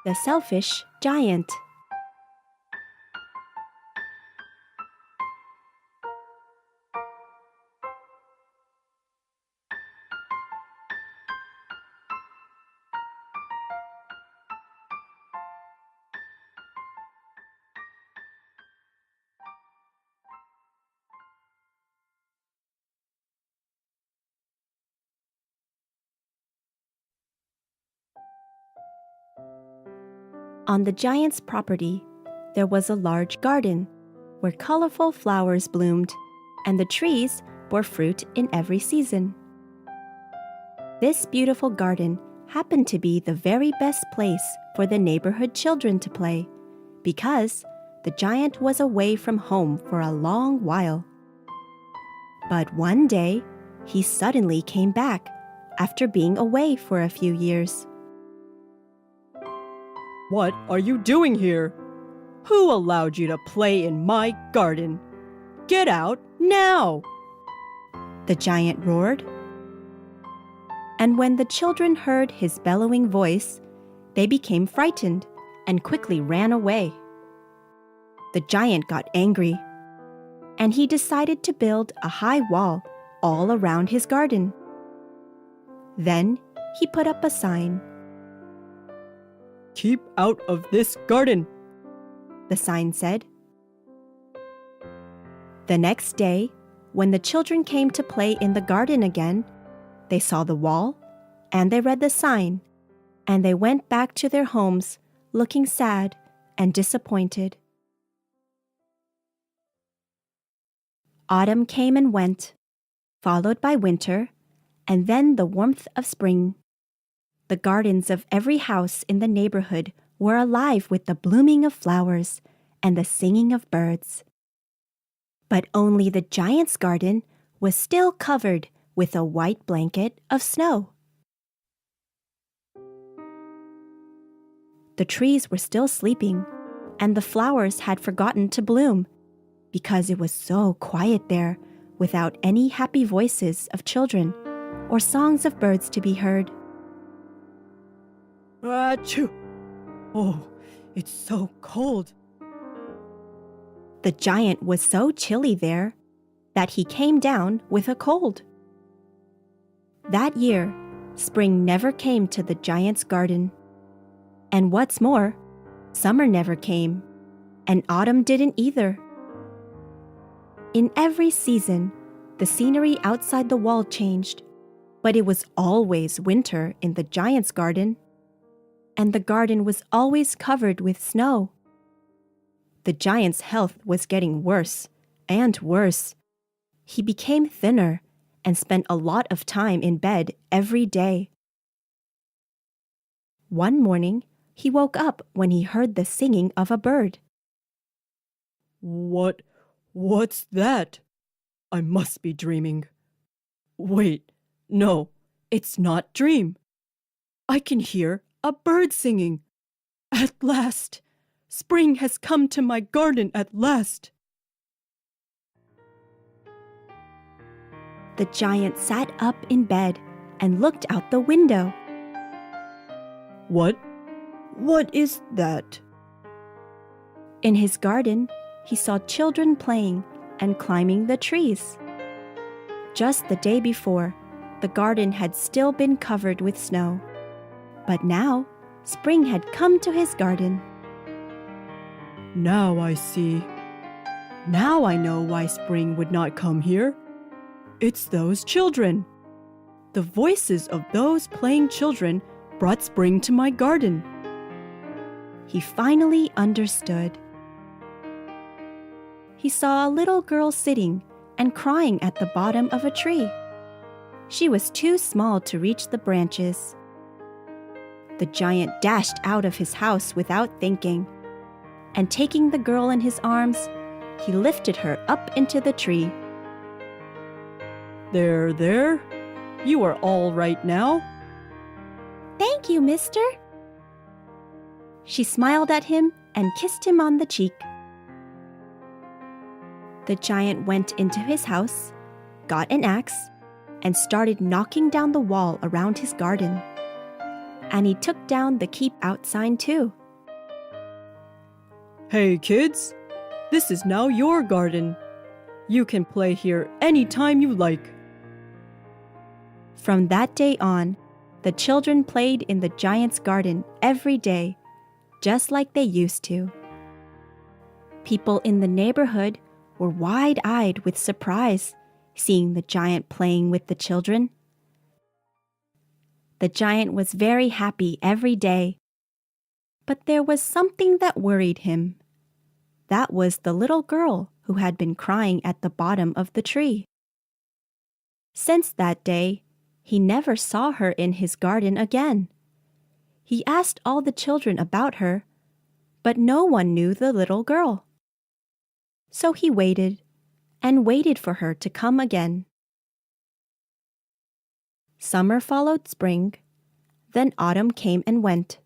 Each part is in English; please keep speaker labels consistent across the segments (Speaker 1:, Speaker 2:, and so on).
Speaker 1: The Selfish Giant. On the giant's property, there was a large garden where colorful flowers bloomed, and the trees bore fruit in every season. This beautiful garden happened to be the very best place for the neighborhood children to play, because the giant was away from home for a long while. But one day, he suddenly came back after being away for a few years.
Speaker 2: What are you doing here? Who allowed you to play in my garden? Get out now!
Speaker 1: The giant roared. And when the children heard his bellowing voice, they became frightened and quickly ran away. The giant got angry, and he decided to build a high wall all around his garden. Then he put up a sign.
Speaker 2: Keep out of this garden,
Speaker 1: the sign said. The next day, when the children came to play in the garden again, they saw the wall and they read the sign, and they went back to their homes looking sad and disappointed. Autumn came and went, followed by winter, and then the warmth of spring. The gardens of every house in the neighborhood were alive with the blooming of flowers and the singing of birds. But only the giant's garden was still covered with a white blanket of snow. The trees were still sleeping, and the flowers had forgotten to bloom, because it was so quiet there, without any happy voices of children or songs of birds to be heard.
Speaker 2: Achoo! Oh, it's so cold.
Speaker 1: The giant was so chilly there that he came down with a cold. That year, spring never came to the giant's garden. And what's more, summer never came, and autumn didn't either. In every season, the scenery outside the wall changed, but it was always winter in the giant's garden. And the garden was always covered with snow. The giant's health was getting worse and worse. He became thinner and spent a lot of time in bed every day. One morning, he woke up when he heard the singing of a bird.
Speaker 2: What's that? I must be dreaming. Wait, no, it's not dream. I can hear a bird singing. At last! Spring has come to my garden at last!
Speaker 1: The giant sat up in bed and looked out the window.
Speaker 2: What is that?
Speaker 1: In his garden, he saw children playing and climbing the trees. Just the day before, the garden had still been covered with snow. But now, spring had come to his garden.
Speaker 2: Now I see. Now I know why spring would not come here. It's those children. The voices of those playing children brought spring to my garden.
Speaker 1: He finally understood. He saw a little girl sitting and crying at the bottom of a tree. She was too small to reach the branches. The giant dashed out of his house without thinking, and taking the girl in his arms, he lifted her up into the tree.
Speaker 2: There. You are all right now.
Speaker 1: Thank you, mister. She smiled at him and kissed him on the cheek. The giant went into his house, got an axe, and started knocking down the wall around his garden. and he took down the keep out sign too.
Speaker 2: Hey kids, this is now your garden. You can play here anytime you like.
Speaker 1: From that day on, the children played in the giant's garden every day, just like they used to. People in the neighborhood were wide-eyed with surprise, seeing the giant playing with the children. The giant was very happy every day, but there was something that worried him. That was the little girl who had been crying at the bottom of the tree. Since that day, he never saw her in his garden again. He asked all the children about her, but no one knew the little girl. So he waited and waited for her to come again. Summer followed spring, then autumn came and went,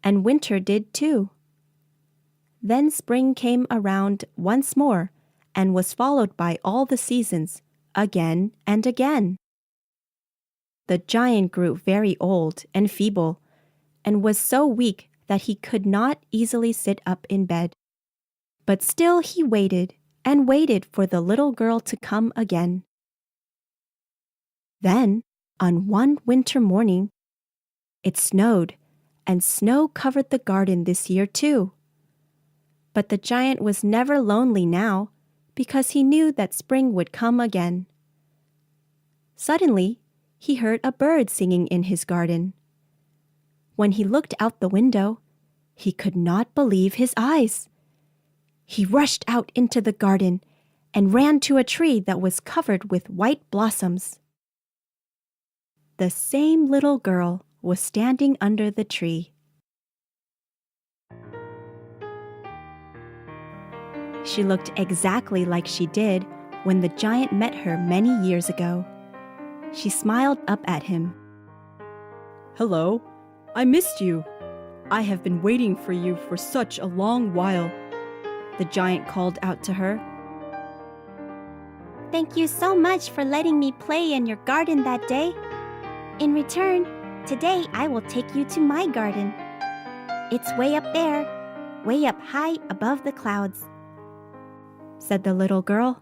Speaker 1: and winter did too. Then spring came around once more and was followed by all the seasons, again and again. The giant grew very old and feeble, and was so weak that he could not easily sit up in bed. But still he waited and waited for the little girl to come again. Then, on one winter morning, it snowed, and snow covered the garden this year too. But the giant was never lonely now, because he knew that spring would come again. Suddenly, he heard a bird singing in his garden. When he looked out the window, he could not believe his eyes. He rushed out into the garden and ran to a tree that was covered with white blossoms. The same little girl was standing under the tree. She looked exactly like she did when the giant met her many years ago. She smiled up at him.
Speaker 2: Hello, I missed you. I have been waiting for you for such a long while. The giant called out to her.
Speaker 1: Thank you so much for letting me play in your garden that day. In return, today I will take you to my garden. It's way up there, way up high above the clouds, said the little girl.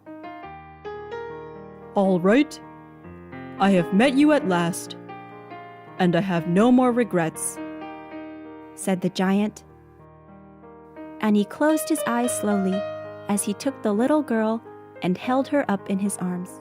Speaker 2: All right. I have met you at last, and I have no more regrets,
Speaker 1: said the giant. And he closed his eyes slowly as he took the little girl and held her up in his arms.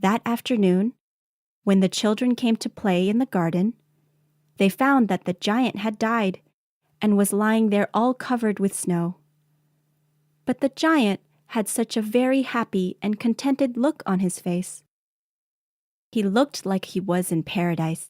Speaker 1: That afternoon, when the children came to play in the garden, they found that the giant had died and was lying there all covered with snow. But the giant had such a very happy and contented look on his face. He looked like he was in paradise.